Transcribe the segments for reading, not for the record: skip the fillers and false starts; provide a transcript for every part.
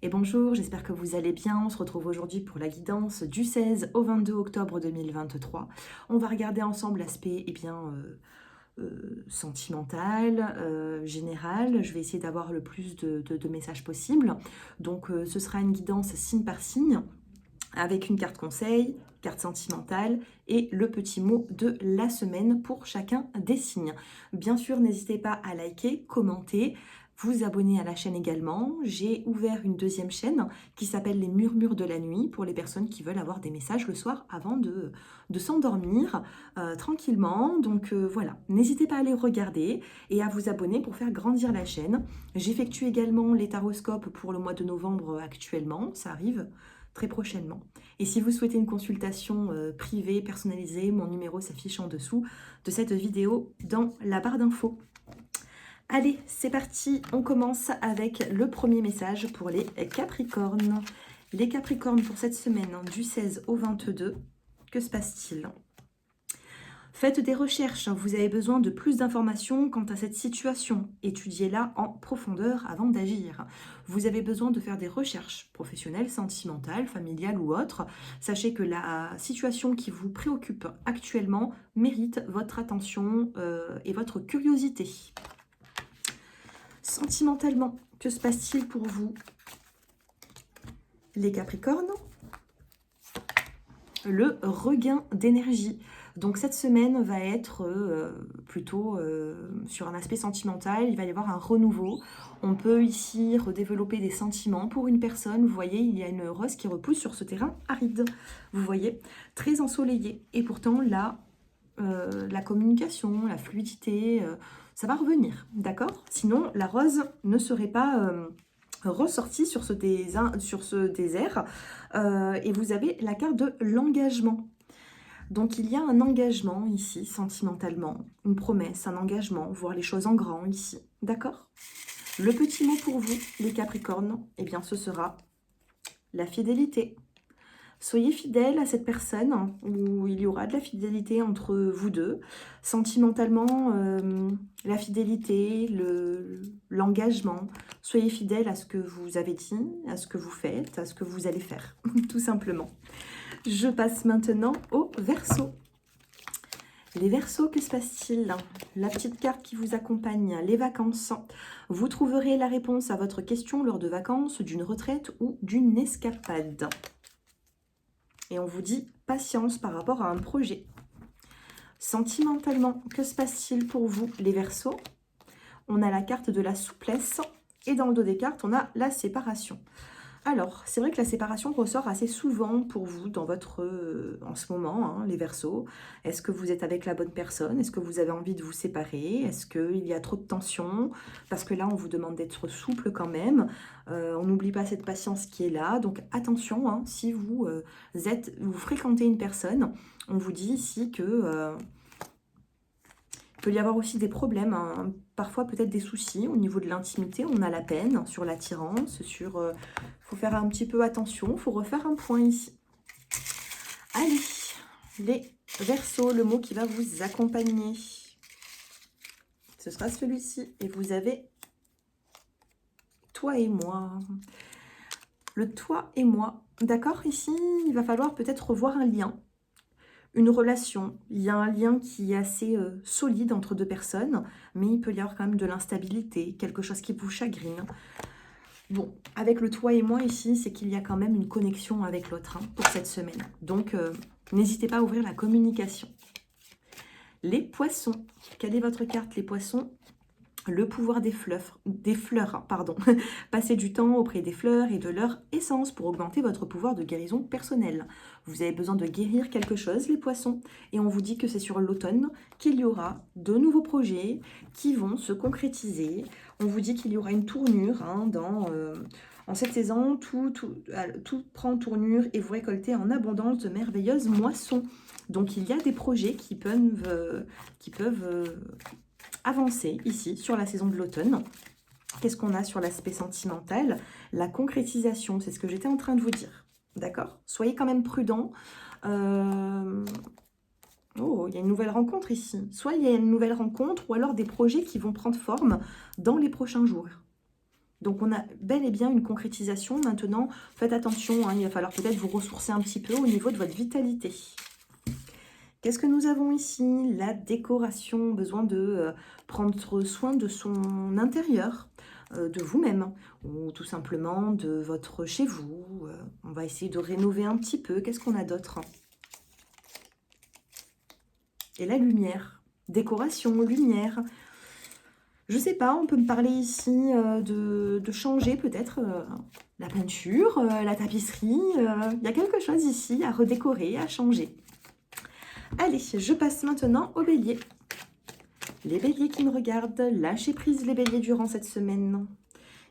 Et bonjour, j'espère que vous allez bien. On se retrouve aujourd'hui pour la guidance du 16 au 22 octobre 2023. On va regarder ensemble l'aspect sentimental, général. Je vais essayer d'avoir le plus de messages possible. Donc ce sera une guidance signe par signe avec une carte conseil, carte sentimentale et le petit mot de la semaine pour chacun des signes. Bien sûr, n'hésitez pas à liker, commenter, vous abonner à la chaîne également. J'ai ouvert une deuxième chaîne qui s'appelle Les Murmures de la Nuit pour les personnes qui veulent avoir des messages le soir avant de s'endormir tranquillement. Donc voilà, n'hésitez pas à les regarder et à vous abonner pour faire grandir la chaîne. J'effectue également les taroscopes pour le mois de novembre actuellement, ça arrive très prochainement. Et si vous souhaitez une consultation privée, personnalisée, mon numéro s'affiche en dessous de cette vidéo dans la barre d'infos. Allez, c'est parti, on commence avec le premier message pour les Capricornes. Les Capricornes pour cette semaine du 16 au 22, que se passe-t-il ? Faites des recherches, vous avez besoin de plus d'informations quant à cette situation. Étudiez-la en profondeur avant d'agir. Vous avez besoin de faire des recherches professionnelles, sentimentales, familiales ou autres. Sachez que la situation qui vous préoccupe actuellement mérite votre attention et votre curiosité. Sentimentalement, que se passe-t-il pour vous, les Capricornes ? Le regain d'énergie. Donc cette semaine va être plutôt sur un aspect sentimental, il va y avoir un renouveau. On peut ici redévelopper des sentiments pour une personne. Vous voyez, il y a une rose qui repousse sur ce terrain aride. Vous voyez, très ensoleillé. Et pourtant là, la communication, la fluidité, ça va revenir, d'accord? Sinon, la rose ne serait pas ressortie sur ce désert. Et vous avez la carte de l'engagement. Donc il y a un engagement ici, sentimentalement, une promesse, un engagement, voir les choses en grand ici, d'accord? Le petit mot pour vous, les Capricornes, eh bien ce sera la fidélité. Soyez fidèle à cette personne où il y aura de la fidélité entre vous deux. Sentimentalement, la fidélité, l'engagement. Soyez fidèle à ce que vous avez dit, à ce que vous faites, à ce que vous allez faire, tout simplement. Je passe maintenant aux Verseaux. Les Verseaux, que se passe-t-il? La petite carte qui vous accompagne, les vacances. Vous trouverez la réponse à votre question lors de vacances, d'une retraite ou d'une escapade. Et on vous dit patience par rapport à un projet. Sentimentalement, que se passe-t-il pour vous, les Verseaux? On a la carte de la souplesse et dans le dos des cartes, on a la séparation. Alors, c'est vrai que la séparation ressort assez souvent pour vous dans votre, en ce moment, hein, les Verseaux. Est-ce que vous êtes avec la bonne personne? Est-ce que vous avez envie de vous séparer? Est-ce qu'il y a trop de tension? Parce que là, on vous demande d'être souple quand même. On n'oublie pas cette patience qui est là. Donc, attention, hein, si vous, vous fréquentez une personne, on vous dit ici que... il peut y avoir aussi des problèmes, hein, parfois peut-être des soucis au niveau de l'intimité. On a la peine sur l'attirance, sur... faut faire un petit peu attention, il faut refaire un point ici. Allez, les Verseaux, le mot qui va vous accompagner. Ce sera celui-ci. Et vous avez toi et moi. Le toi et moi. D'accord, ici, il va falloir peut-être revoir un lien. Une relation, il y a un lien qui est assez solide entre deux personnes, mais il peut y avoir quand même de l'instabilité, quelque chose qui vous chagrine. Bon, avec le toi et moi ici, c'est qu'il y a quand même une connexion avec l'autre pour cette semaine. Donc, n'hésitez pas à ouvrir la communication. Les Poissons, quelle est votre carte, les Poissons? Le pouvoir des fleurs, pardon. Passez du temps auprès des fleurs et de leur essence pour augmenter votre pouvoir de guérison personnelle. Vous avez besoin de guérir quelque chose, les Poissons. Et on vous dit que c'est sur l'automne qu'il y aura de nouveaux projets qui vont se concrétiser. On vous dit qu'il y aura une tournure hein, en cette saison. Tout prend tournure et vous récoltez en abondance de merveilleuses moissons. Donc il y a des projets qui peuvent avancer ici sur la saison de l'automne. Qu'est-ce qu'on a sur l'aspect sentimental? La concrétisation, c'est ce que j'étais en train de vous dire. D'accord? Soyez quand même prudents. Oh, il y a une nouvelle rencontre ici. Soit il y a une nouvelle rencontre ou alors des projets qui vont prendre forme dans les prochains jours. Donc on a bel et bien une concrétisation. Maintenant, faites attention, hein, il va falloir peut-être vous ressourcer un petit peu au niveau de votre vitalité. Qu'est-ce que nous avons ici? La décoration, besoin de prendre soin de son intérieur, de vous-même, ou tout simplement de votre chez vous. On va essayer de rénover un petit peu. Qu'est-ce qu'on a d'autre? Et la lumière, décoration, lumière. Je sais pas, on peut me parler ici de changer peut-être la peinture, la tapisserie. Il y a quelque chose ici à redécorer, à changer. Allez, je passe maintenant aux béliers. Les béliers qui me regardent, lâchez prise les béliers durant cette semaine.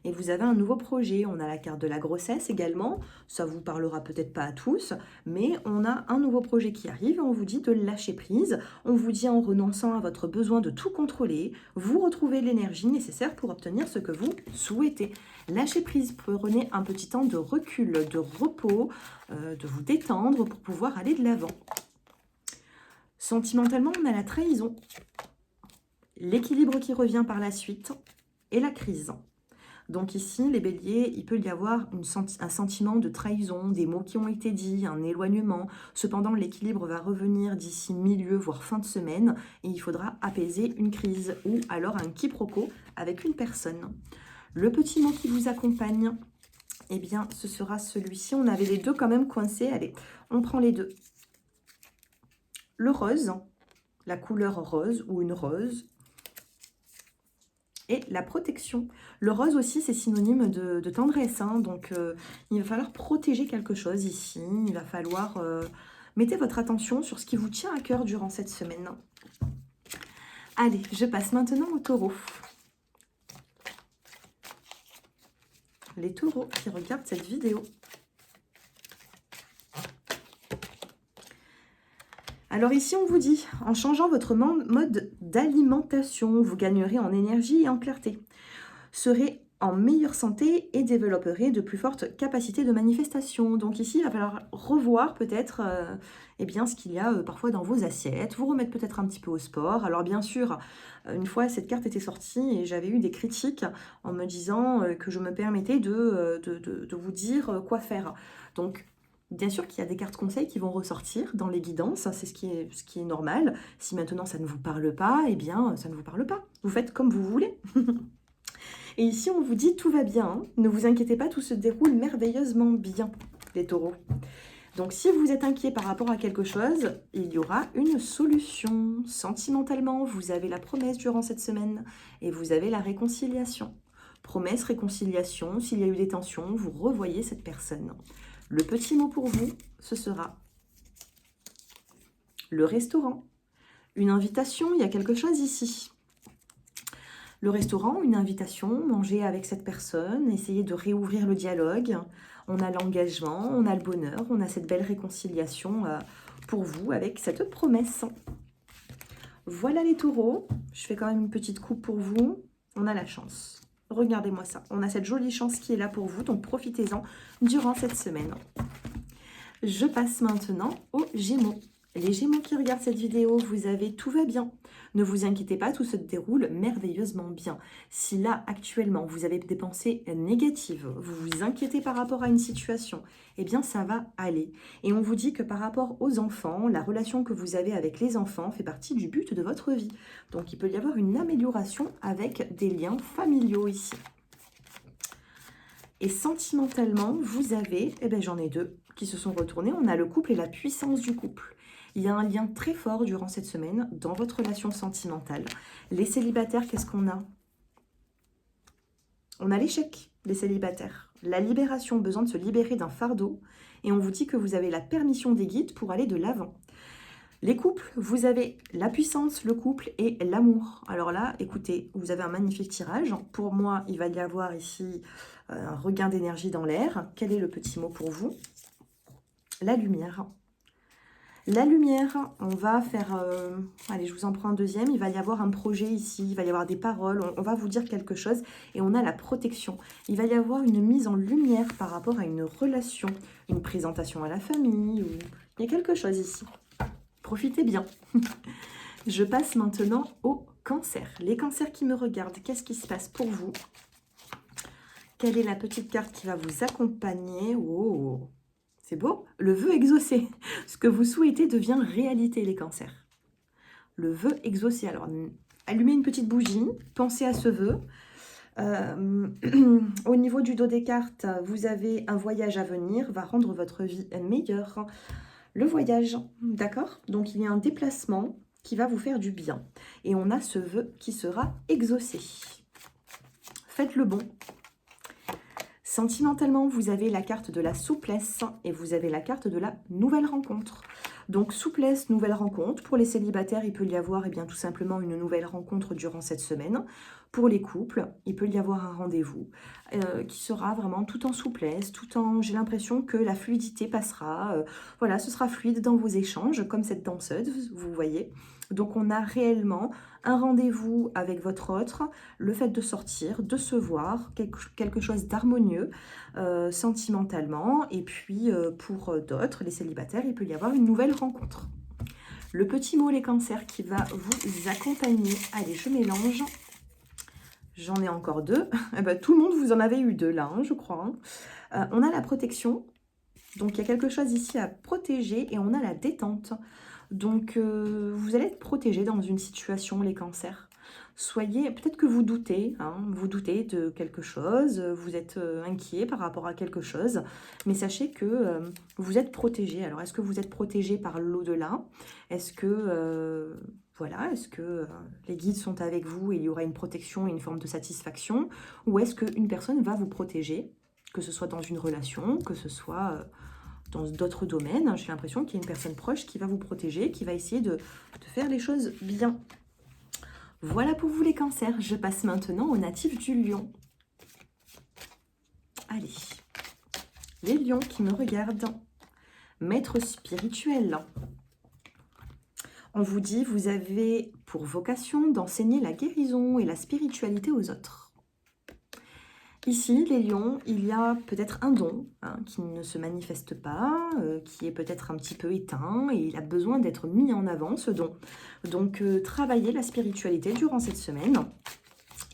Et vous avez un nouveau projet, on a la carte de la grossesse également, ça vous parlera peut-être pas à tous, mais on a un nouveau projet qui arrive et on vous dit de lâcher prise, on vous dit en renonçant à votre besoin de tout contrôler, vous retrouvez l'énergie nécessaire pour obtenir ce que vous souhaitez. Lâchez prise, prenez un petit temps de recul, de repos, de vous détendre pour pouvoir aller de l'avant. Sentimentalement, on a la trahison, l'équilibre qui revient par la suite et la crise. Donc ici, les béliers, il peut y avoir un sentiment de trahison, des mots qui ont été dits, un éloignement. Cependant, l'équilibre va revenir d'ici milieu, voire fin de semaine, et il faudra apaiser une crise ou alors un quiproquo avec une personne. Le petit mot qui vous accompagne, eh bien, ce sera celui-ci. On avait les deux quand même coincés. Allez, on prend les deux. Le rose, la couleur rose ou une rose. Et la protection. Le rose aussi, c'est synonyme de tendresse. Hein, donc, il va falloir protéger quelque chose ici. Il va falloir... mettez votre attention sur ce qui vous tient à cœur durant cette semaine. Allez, je passe maintenant au taureau. Les taureaux qui regardent cette vidéo. Alors ici, on vous dit, en changeant votre mode d'alimentation, vous gagnerez en énergie et en clarté. Serez en meilleure santé et développerez de plus fortes capacités de manifestation. Donc ici, il va falloir revoir peut-être eh bien, ce qu'il y a parfois dans vos assiettes, vous remettre peut-être un petit peu au sport. Alors bien sûr, une fois cette carte était sortie et j'avais eu des critiques en me disant que je me permettais de vous dire quoi faire. Donc, bien sûr qu'il y a des cartes conseils qui vont ressortir dans les guidances, c'est ce qui est normal. Si maintenant ça ne vous parle pas, eh bien ça ne vous parle pas. Vous faites comme vous voulez. Et ici on vous dit tout va bien, hein. Ne vous inquiétez pas, tout se déroule merveilleusement bien, les taureaux. Donc si vous êtes inquiet par rapport à quelque chose, il y aura une solution. Sentimentalement, vous avez la promesse durant cette semaine et vous avez la réconciliation. Promesse, réconciliation, s'il y a eu des tensions, vous revoyez cette personne. Le petit mot pour vous, ce sera le restaurant. Une invitation, il y a quelque chose ici. Le restaurant, une invitation, manger avec cette personne, essayer de réouvrir le dialogue. On a l'engagement, on a le bonheur, on a cette belle réconciliation pour vous avec cette promesse. Voilà les taureaux. Je fais quand même une petite coupe pour vous. On a la chance. Regardez-moi ça. On a cette jolie chance qui est là pour vous, donc profitez-en durant cette semaine. Je passe maintenant aux Gémeaux. Les Gémeaux qui regardent cette vidéo, vous avez tout va bien. Ne vous inquiétez pas, tout se déroule merveilleusement bien. Si là, actuellement, vous avez des pensées négatives, vous vous inquiétez par rapport à une situation, eh bien, ça va aller. Et on vous dit que par rapport aux enfants, la relation que vous avez avec les enfants fait partie du but de votre vie. Donc, il peut y avoir une amélioration avec des liens familiaux ici. Et sentimentalement, vous avez, eh bien, j'en ai deux qui se sont retournés. On a le couple et la puissance du couple. Il y a un lien très fort durant cette semaine dans votre relation sentimentale. Les célibataires, qu'est-ce qu'on a? On a l'échec, les célibataires. La libération, besoin de se libérer d'un fardeau. Et on vous dit que vous avez la permission des guides pour aller de l'avant. Les couples, vous avez la puissance, le couple et l'amour. Alors là, écoutez, vous avez un magnifique tirage. Pour moi, il va y avoir ici un regain d'énergie dans l'air. Quel est le petit mot pour vous? La lumière. La lumière, on va faire... allez, je vous en prends un deuxième. Il va y avoir un projet ici, il va y avoir des paroles. On va vous dire quelque chose et on a la protection. Il va y avoir une mise en lumière par rapport à une relation, une présentation à la famille. Ou... il y a quelque chose ici. Profitez bien. Je passe maintenant au cancer. Les cancers qui me regardent, qu'est-ce qui se passe pour vous? Quelle est la petite carte qui va vous accompagner? Oh, c'est beau. Le vœu exaucé. Ce que vous souhaitez devient réalité, les cancers. Le vœu exaucé. Alors, allumez une petite bougie, pensez à ce vœu. Au niveau du dos des cartes, vous avez un voyage à venir, va rendre votre vie meilleure. Le voyage, d'accord? Donc, il y a un déplacement qui va vous faire du bien. Et on a ce vœu qui sera exaucé. Faites le bon. Sentimentalement, vous avez la carte de la souplesse et vous avez la carte de la nouvelle rencontre. Donc, souplesse, nouvelle rencontre. Pour les célibataires, il peut y avoir bien, tout simplement une nouvelle rencontre durant cette semaine. Pour les couples, il peut y avoir un rendez-vous qui sera vraiment tout en souplesse, tout en... J'ai l'impression que la fluidité passera. Voilà, ce sera fluide dans vos échanges, comme cette danseuse, vous voyez. Donc, on a réellement un rendez-vous avec votre autre, le fait de sortir, de se voir, quelque chose d'harmonieux sentimentalement. Et puis, pour d'autres, les célibataires, il peut y avoir une nouvelle rencontre. Le petit mot, les cancers, qui va vous accompagner. Allez, je mélange. J'en ai encore deux. Eh ben, tout le monde, vous en avez eu deux là, hein, je crois. Hein. On a la protection. Donc, il y a quelque chose ici à protéger et on a la détente. Donc, vous allez être protégé dans une situation, les cancers. Soyez, peut-être que vous doutez, hein, vous doutez de quelque chose, vous êtes inquiet par rapport à quelque chose, mais sachez que vous êtes protégé. Alors, est-ce que vous êtes protégé par l'au-delà? Est-ce que, voilà, est-ce que les guides sont avec vous et il y aura une protection et une forme de satisfaction? Ou est-ce qu'une personne va vous protéger, que ce soit dans une relation, que ce soit... dans d'autres domaines, j'ai l'impression qu'il y a une personne proche qui va vous protéger, qui va essayer de faire les choses bien. Voilà pour vous les cancers. Je passe maintenant aux natifs du lion. Allez, les lions qui me regardent. Maître spirituel. On vous dit, vous avez pour vocation d'enseigner la guérison et la spiritualité aux autres. Ici, les lions, il y a peut-être un don qui ne se manifeste pas, qui est peut-être un petit peu éteint et il a besoin d'être mis en avant, ce don. Donc, travaillez la spiritualité durant cette semaine.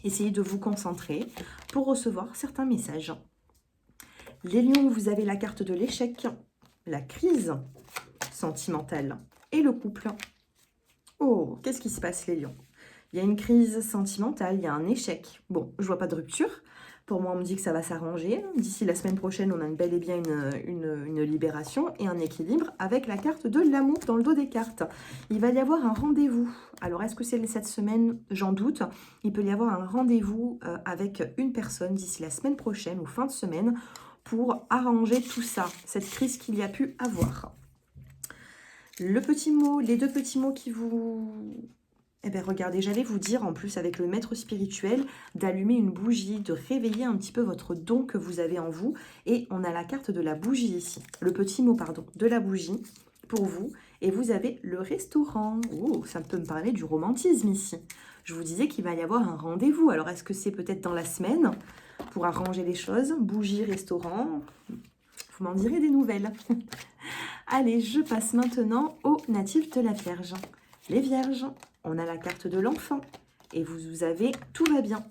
Essayez de vous concentrer pour recevoir certains messages. Les lions, vous avez la carte de l'échec, la crise sentimentale et le couple. Oh, qu'est-ce qui se passe, les lions? Il y a une crise sentimentale, il y a un échec. Bon, je vois pas de rupture. Pour moi, on me dit que ça va s'arranger. D'ici la semaine prochaine, on a bel et bien une libération et un équilibre avec la carte de l'amour dans le dos des cartes. Il va y avoir un rendez-vous. Alors, est-ce que c'est cette semaine? J'en doute. Il peut y avoir un rendez-vous avec une personne d'ici la semaine prochaine ou fin de semaine pour arranger tout ça, cette crise qu'il y a pu avoir. Le petit mot, les deux petits mots qui vous... Eh bien, regardez, j'allais vous dire, en plus, avec le maître spirituel, d'allumer une bougie, de réveiller un petit peu votre don que vous avez en vous. Et on a la carte de la bougie ici. Le petit mot, pardon, de la bougie pour vous. Et vous avez le restaurant. Oh, ça peut me parler du romantisme ici. Je vous disais qu'il va y avoir un rendez-vous. Alors, est-ce que c'est peut-être dans la semaine pour arranger les choses? Bougie, restaurant, vous m'en direz des nouvelles. Allez, je passe maintenant aux natifs de la Vierge. Les Vierges, on a la carte de l'enfant et vous avez « Tout va bien ».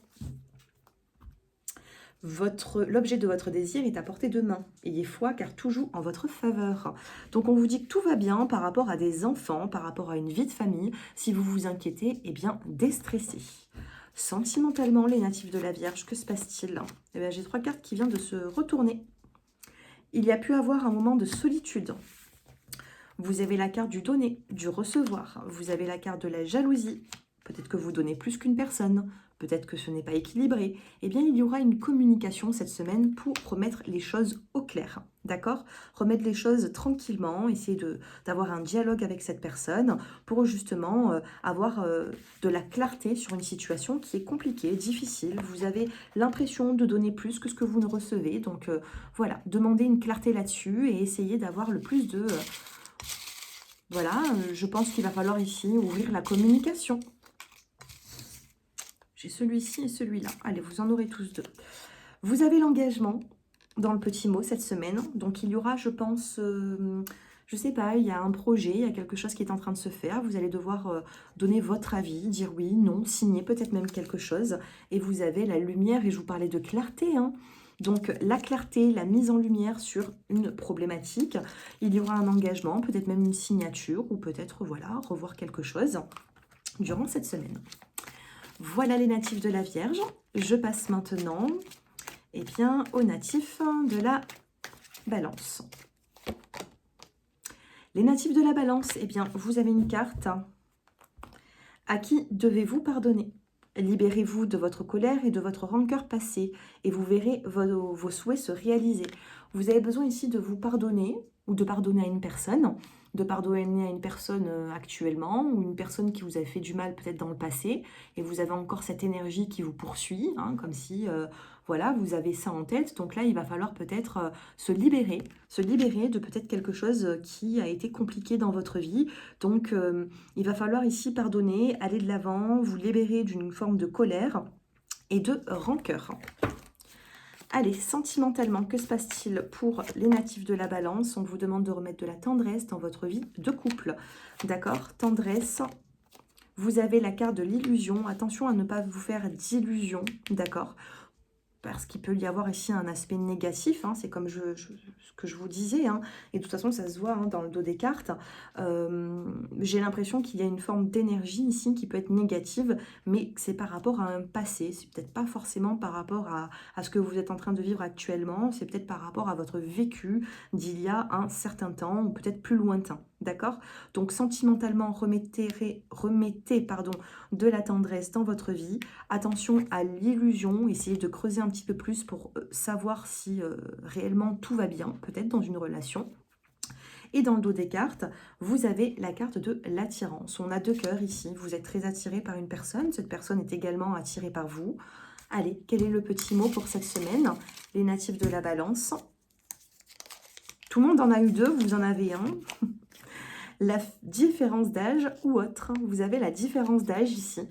L'objet de votre désir est à portée de main. Ayez foi car tout joue en votre faveur. Donc on vous dit que tout va bien par rapport à des enfants, par rapport à une vie de famille. Si vous vous inquiétez, eh bien déstressez. Sentimentalement, les natifs de la Vierge, que se passe-t-il? Eh bien, j'ai 3 cartes qui viennent de se retourner. Il y a pu avoir un moment de solitude. Vous avez la carte du donner, du recevoir. Vous avez la carte de la jalousie. Peut-être que vous donnez plus qu'une personne. Peut-être que ce n'est pas équilibré. Eh bien, il y aura une communication cette semaine pour remettre les choses au clair. D'accord? Remettre les choses tranquillement. Essayer d'avoir un dialogue avec cette personne pour justement avoir de la clarté sur une situation qui est compliquée, difficile. Vous avez l'impression de donner plus que ce que vous ne recevez. Donc, voilà. Demandez une clarté là-dessus et essayez d'avoir le plus de... Voilà, je pense qu'il va falloir ici ouvrir la communication. J'ai celui-ci et celui-là. Allez, vous en aurez tous deux. Vous avez l'engagement dans le petit mot cette semaine. Donc, il y aura, je pense, je sais pas, il y a un projet, il y a quelque chose qui est en train de se faire. Vous allez devoir donner votre avis, dire oui, non, signer peut-être même quelque chose. Et vous avez la lumière, et je vous parlais de clarté, hein. Donc la clarté, la mise en lumière sur une problématique. Il y aura un engagement, peut-être même une signature ou peut-être voilà, revoir quelque chose durant cette semaine. Voilà les natifs de la Vierge. Je passe maintenant eh bien, aux natifs de la Balance. Les natifs de la Balance, eh bien, vous avez une carte. À qui devez-vous pardonner? Libérez-vous de votre colère et de votre rancœur passée et vous verrez vos souhaits se réaliser. Vous avez besoin ici de vous pardonner ou de pardonner à une personne, actuellement ou une personne qui vous a fait du mal peut-être dans le passé et vous avez encore cette énergie qui vous poursuit, hein, comme si voilà, vous avez ça en tête. Donc là, il va falloir peut-être se libérer de peut-être quelque chose qui a été compliqué dans votre vie. Donc il va falloir ici pardonner, aller de l'avant, vous libérer d'une forme de colère et de rancœur. Allez, sentimentalement, que se passe-t-il pour les natifs de la Balance? On vous demande de remettre de la tendresse dans votre vie de couple. D'accord? Tendresse. Vous avez la carte de l'illusion. Attention à ne pas vous faire d'illusions. D'accord? Parce qu'il peut y avoir ici un aspect négatif, hein, c'est comme ce que je vous disais, hein, et de toute façon ça se voit hein, dans le dos des cartes. J'ai l'impression qu'il y a une forme d'énergie ici qui peut être négative, mais c'est par rapport à un passé, c'est peut-être pas forcément par rapport à ce que vous êtes en train de vivre actuellement, c'est peut-être par rapport à votre vécu d'il y a un certain temps, ou peut-être plus lointain, d'accord? Donc sentimentalement, remettez de la tendresse dans votre vie. Attention à l'illusion, essayez de creuser un petit peu plus pour savoir si réellement tout va bien, peut-être dans une relation. Et dans le dos des cartes, vous avez la carte de l'attirance. On a 2 cœurs ici. Vous êtes très attiré par une personne. Cette personne est également attirée par vous. Allez, quel est le petit mot pour cette semaine? Les natifs de la Balance. Tout le monde en a eu 2, vous en avez un. La différence d'âge ou autre. Vous avez la différence d'âge ici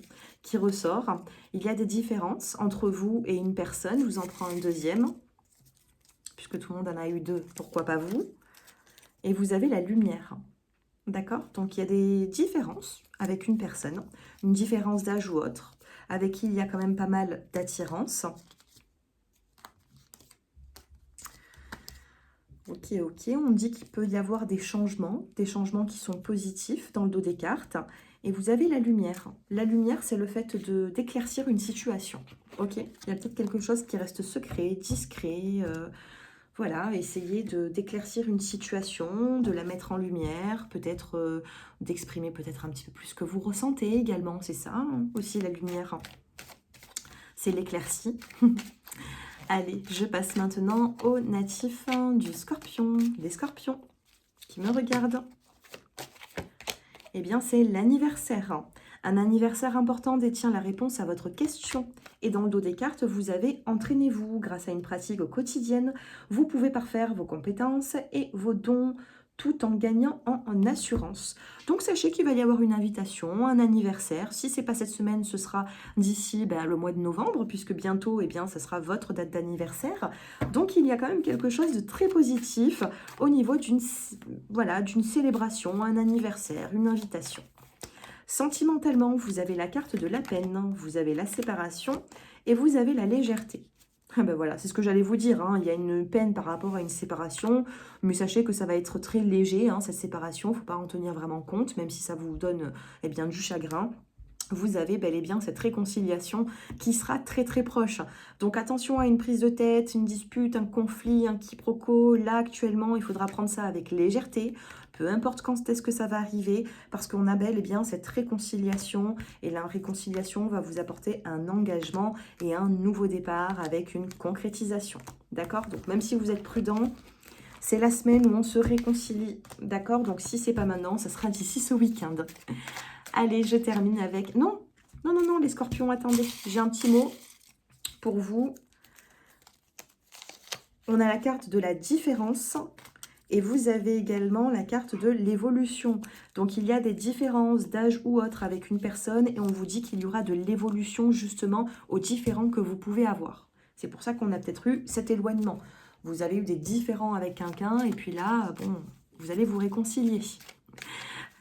qui ressort. Il y a des différences entre vous et une personne. Je vous en prends un deuxième. Puisque tout le monde en a eu 2, pourquoi pas vous? Et vous avez la lumière. D'accord? Donc il y a des différences avec une personne. Une différence d'âge ou autre. Avec qui il y a quand même pas mal d'attirance. Ok, on dit qu'il peut y avoir des changements qui sont positifs dans le dos des cartes. Et vous avez la lumière. La lumière, c'est le fait d'éclaircir une situation. Ok? Il y a peut-être quelque chose qui reste secret, discret. Voilà, essayez d'éclaircir une situation, de la mettre en lumière, peut-être d'exprimer peut-être un petit peu plus ce que vous ressentez également. C'est ça hein, aussi la lumière. C'est l'éclaircie. Allez, je passe maintenant aux natifs du Scorpion. Les Scorpions qui me regardent. Eh bien, c'est l'anniversaire. Un anniversaire important détient la réponse à votre question. Et dans le dos des cartes, vous avez entraînez-vous. Grâce à une pratique au quotidien, vous pouvez parfaire vos compétences et vos dons tout en gagnant en assurance. Donc sachez qu'il va y avoir une invitation, un anniversaire. Si ce n'est pas cette semaine, ce sera d'ici le mois de novembre, puisque bientôt, eh bien, ça sera votre date d'anniversaire. Donc il y a quand même quelque chose de très positif au niveau d'une célébration, un anniversaire, une invitation. Sentimentalement, vous avez la carte de la peine, vous avez la séparation et vous avez la légèreté. Ah ben voilà, c'est ce que j'allais vous dire, hein. Il y a une peine par rapport à une séparation, mais sachez que ça va être très léger, hein, cette séparation, il ne faut pas en tenir vraiment compte, même si ça vous donne eh bien, du chagrin. Vous avez bel et bien cette réconciliation qui sera très très proche. Donc attention à une prise de tête, une dispute, un conflit, un quiproquo. Là actuellement, il faudra prendre ça avec légèreté, peu importe quand est-ce que ça va arriver, parce qu'on a bel et bien cette réconciliation. Et la réconciliation va vous apporter un engagement et un nouveau départ avec une concrétisation. D'accord? Donc même si vous êtes prudent, c'est la semaine où on se réconcilie. D'accord? Donc si c'est pas maintenant, ça sera d'ici ce week-end. Allez, je termine avec... Non, les scorpions, attendez. J'ai un petit mot pour vous. On a la carte de la différence et vous avez également la carte de l'évolution. Donc, il y a des différences d'âge ou autre avec une personne et on vous dit qu'il y aura de l'évolution justement aux différends que vous pouvez avoir. C'est pour ça qu'on a peut-être eu cet éloignement. Vous avez eu des différends avec quelqu'un et puis là, bon, vous allez vous réconcilier.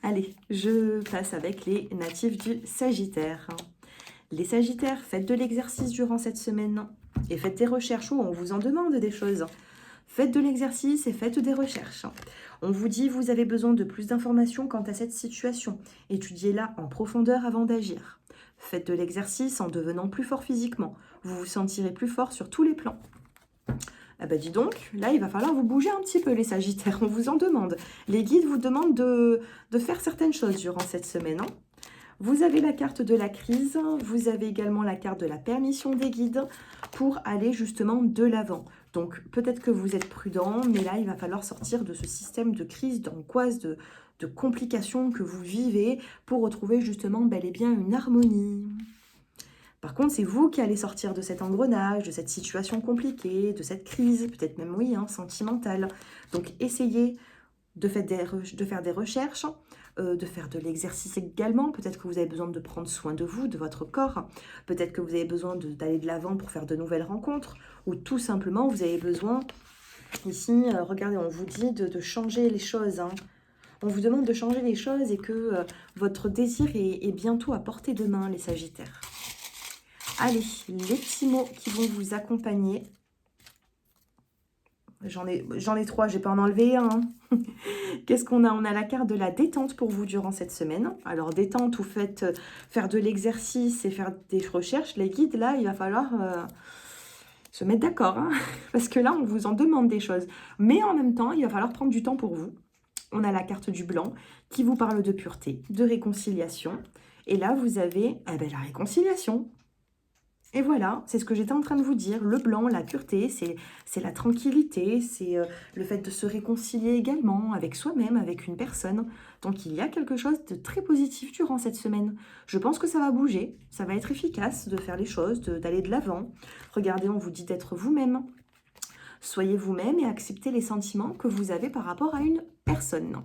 Allez, je passe avec les natifs du Sagittaire. Les Sagittaires, faites de l'exercice durant cette semaine. et faites des recherches où on vous en demande des choses. Faites de l'exercice et faites des recherches. On vous dit vous avez besoin de plus d'informations quant à cette situation. Étudiez-la en profondeur avant d'agir. Faites de l'exercice en devenant plus fort physiquement. Vous vous sentirez plus fort sur tous les plans. Ah bah dis donc, là il va falloir vous bouger un petit peu les Sagittaires, on vous en demande. Les guides vous demandent de faire certaines choses durant cette semaine. Hein. Vous avez la carte de la crise, vous avez également la carte de la permission des guides pour aller justement de l'avant. Donc peut-être que vous êtes prudent, mais là il va falloir sortir de ce système de crise, d'angoisse, de complications que vous vivez pour retrouver justement bel et bien une harmonie. Par contre, c'est vous qui allez sortir de cet engrenage, de cette situation compliquée, de cette crise, peut-être même, oui, hein, sentimentale. Donc, essayez de faire des recherches, de faire de l'exercice également. Peut-être que vous avez besoin de prendre soin de vous, de votre corps. Peut-être que vous avez besoin d'aller de l'avant pour faire de nouvelles rencontres. Ou tout simplement, vous avez besoin, ici, regardez, on vous dit de changer les choses. Hein. On vous demande de changer les choses et que votre désir est bientôt à portée de main, les Sagittaires. Allez, les petits mots qui vont vous accompagner. J'en ai 3, je vais pas en enlever un. Hein. Qu'est-ce qu'on a? On a la carte de la détente pour vous durant cette semaine. Alors, détente, vous faites faire de l'exercice et faire des recherches. Les guides, là, il va falloir se mettre d'accord. Hein, parce que là, on vous en demande des choses. Mais en même temps, il va falloir prendre du temps pour vous. On a la carte du blanc qui vous parle de pureté, de réconciliation. Et là, vous avez la réconciliation. Et voilà, c'est ce que j'étais en train de vous dire. Le blanc, la pureté, c'est la tranquillité, c'est le fait de se réconcilier également avec soi-même, avec une personne. Donc il y a quelque chose de très positif durant cette semaine. Je pense que ça va bouger, ça va être efficace de faire les choses, d'aller de l'avant. Regardez, on vous dit d'être vous-même. Soyez vous-même et acceptez les sentiments que vous avez par rapport à une personne.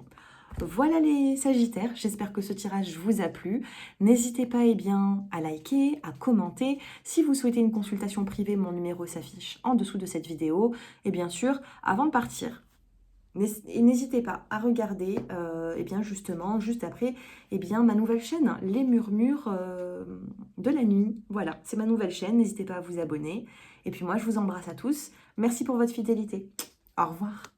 Voilà les Sagittaires, j'espère que ce tirage vous a plu. N'hésitez pas à liker, à commenter. Si vous souhaitez une consultation privée, mon numéro s'affiche en dessous de cette vidéo. Et bien sûr, avant de partir, n'hésitez pas à regarder justement juste après ma nouvelle chaîne, Les Murmures de la Nuit. Voilà, c'est ma nouvelle chaîne, n'hésitez pas à vous abonner. Et puis moi, je vous embrasse à tous. Merci pour votre fidélité. Au revoir.